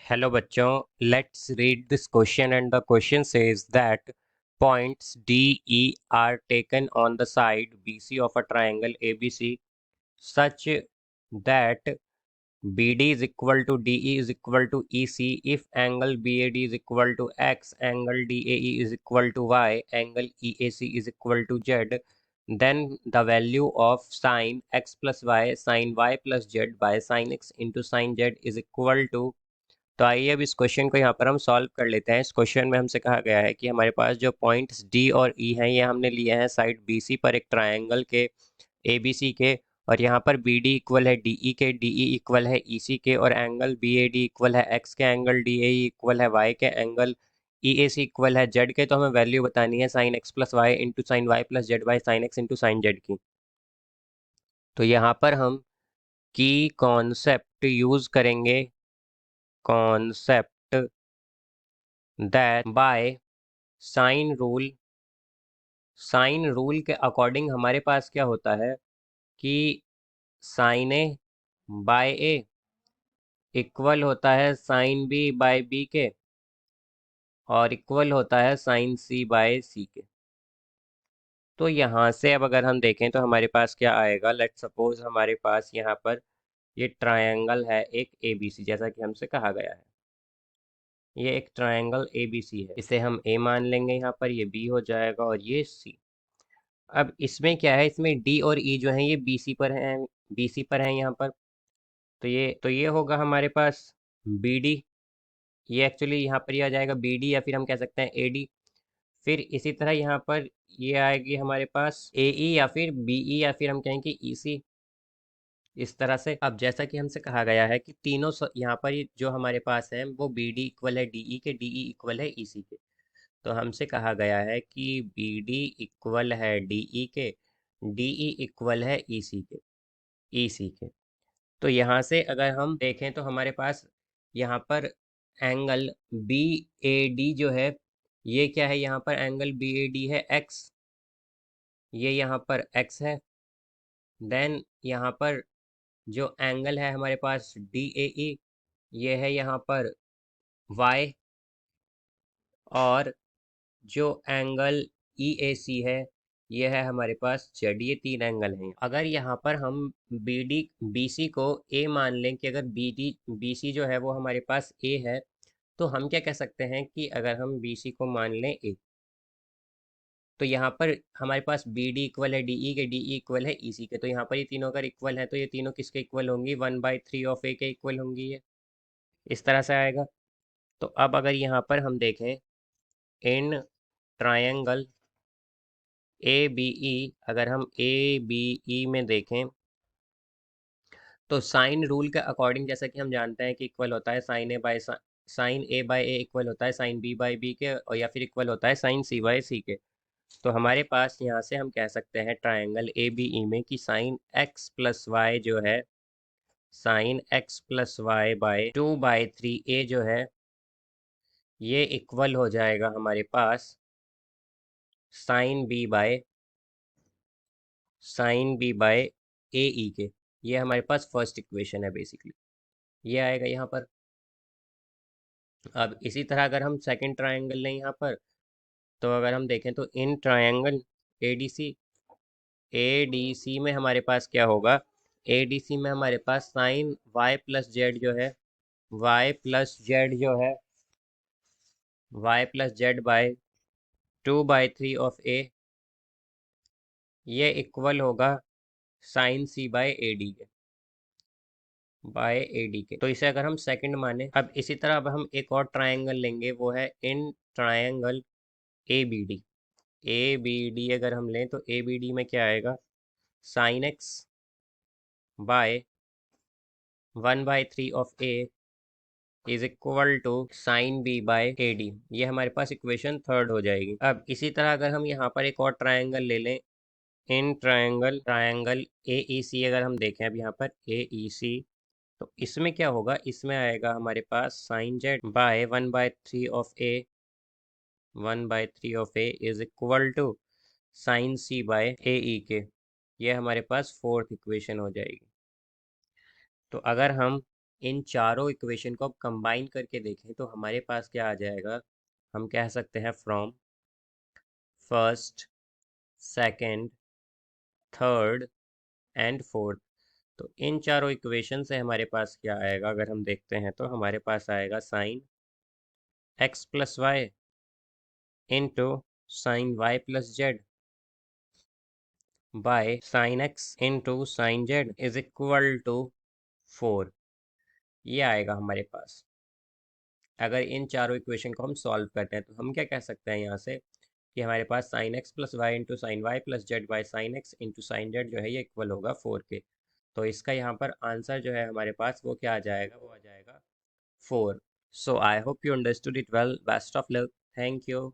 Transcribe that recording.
Hello bachcho, let's read this question, and the question says that points D, E are taken on the side BC of a triangle ABC such that BD is equal to DE is equal to EC if angle BAD is equal to X, angle DAE is equal to Y, angle EAC is equal to Z, then the value of sin X plus Y, sin Y plus Z by sin X into sin Z is equal to। तो आइए अब इस question को यहाँ पर हम solve कर लेते हैं। इस क्वेश्चन में हमसे कहा गया है कि हमारे पास जो पॉइंट्स डी और ई हैं ये हमने लिए हैं साइड बीसी पर एक ट्रायंगल के एबीसी के, और यहाँ पर बी डी इक्वल है डीई के, डीई इक्वल है ईसी के, और angle B A D equal है एक्स के, एंगल डी ए इक्वल है वाई के, angle E A C equal है जेड के। तो हमें वैल्यू बतानी है sine X plus Y into sine Y plus Z by sine X into sine Z की। तो यहाँ पर हम की कॉन्सेप्ट यूज करेंगे, concept that bye sine rule. Sine rule के अकॉर्डिंग हमारे पास क्या होता है कि sine A by A equal होता है साइन बी बाय बी के, और इक्वल होता है साइन सी बाय सी के। तो यहाँ से अब अगर हम देखें तो हमारे पास क्या आएगा, लेट सपोज हमारे पास यहाँ पर ये ट्रायंगल है एक ए बी सी, जैसा कि हमसे कहा गया है ये एक ट्रायंगल ए बी सी है, इसे हम ए मान लेंगे, यहाँ पर ये बी हो जाएगा और ये सी। अब इसमें क्या है, इसमें डी और ई जो है ये बीसी पर हैं, बीसी पर हैं यहाँ पर। तो ये होगा हमारे पास बी डी, ये एक्चुअली यहाँ पर ये आ जाएगा बी डी, या फिर हम कह सकते हैं ए डी। फिर इसी तरह यहाँ पर ये आएगी हमारे पास ए ई या फिर बी ई, या फिर हम कहेंगे ई सी। इस तरह से अब जैसा कि हमसे कहा गया है कि तीनों यहाँ पर जो हमारे पास है वो बी डी इक्वल है डी ई के, डी ई इक्वल है ई सी के। तो हमसे कहा गया है कि बी डी इक्वल है डी ई के, डी ई इक्वल है ई सी के, ई सी के। तो यहाँ से अगर हम देखें तो हमारे पास यहाँ पर एंगल बी ए डी जो है ये क्या है, यहाँ पर एंगल बी ए डी है एक्स, ये यहाँ पर एक्स है। देन यहाँ पर जो एंगल है हमारे पास डी ए ई ये है यहाँ पर वाई, और जो एंगल ई ए सी है ये है हमारे पास जेड। ये तीन एंगल हैं। अगर यहाँ पर हम बी डी बी सी को ए मान लें कि अगर बी डी बी सी जो है वो हमारे पास ए है, तो हम क्या कह सकते हैं कि अगर हम बी सी को मान लें ए, तो यहाँ पर हमारे पास बी डी इक्वल है डी ई के, डी ई इक्वल है ई सी के। तो यहाँ पर ये तीनों अगर इक्वल है तो ये तीनों किसके इक्वल होंगी, 1/3 ऑफ ए के इक्वल होंगी ये। इस तरह से आएगा। तो अब अगर यहाँ पर हम देखें इन ट्रायंगल ए बी ई, अगर हम ए बी ई में देखें तो साइन रूल के अकॉर्डिंग जैसा कि हम जानते हैं कि इक्वल होता है sine A by sine A by A equal होता है साइन बी बाय बी के, और या फिर इक्वल होता है साइन सी बाय सी के। तो हमारे पास यहाँ से हम कह सकते हैं ट्रायंगल ए बी ई में कि साइन एक्स प्लस वाई जो है, sine X plus Y by 2/3 A जो है ये इक्वल हो जाएगा हमारे पास sine B by A E के। ये हमारे पास फर्स्ट इक्वेशन है बेसिकली, ये आएगा यहाँ पर। अब इसी तरह अगर हम सेकंड ट्रायंगल लें यहाँ पर, तो अगर हम देखें तो इन ट्रायंगल एडीसी में हमारे पास क्या होगा, एडीसी में हमारे पास साइन वाई प्लस जेड जो है, वाई प्लस जेड जो है, Y plus Z by 2/3 of A, ये इक्वल होगा sine C by A D के, बाय ए डी के। तो इसे अगर हम सेकंड माने, अब इसी तरह अब हम एक और ट्रायंगल लेंगे, वो है in triangle A B D. A B D अगर हम लें तो ए बी डी में क्या आएगा, sine X by 1/3 of A is equal to sine B by A D. ये हमारे पास इक्वेशन थर्ड हो जाएगी। अब इसी तरह अगर हम यहाँ पर एक और ट्रायंगल ले लें, इन ट्रायंगल ए ई सी अगर हम देखें अब यहाँ पर ए ई सी, तो इसमें क्या होगा, इसमें आएगा हमारे पास sine Z by 1/3 of A, 1/3 of A is equal to sine C by A E के। ये हमारे पास फोर्थ इक्वेशन हो जाएगी। तो अगर हम इन चारों इक्वेशन को अब कंबाइन करके देखें तो हमारे पास क्या आ जाएगा, हम कह सकते हैं from first, second, third and fourth. तो इन चारों इक्वेशन से हमारे पास क्या आएगा, अगर हम देखते हैं तो हमारे पास आएगा sine X plus Y into sine Y plus Z by sine X into sine Z is equal to 4। ये आएगा हमारे पास। अगर इन चारों इक्वेशन को हम सॉल्व करते हैं तो हम क्या कह सकते हैं यहाँ से कि हमारे पास sine X plus Y into sine Y plus Z by sine X into sine Z जो है ये इक्वल होगा 4 के। तो इसका यहाँ पर आंसर जो है हमारे पास वो क्या आ जाएगा, वो आ जाएगा 4। So I hope you understood it well. Best of luck. Thank you.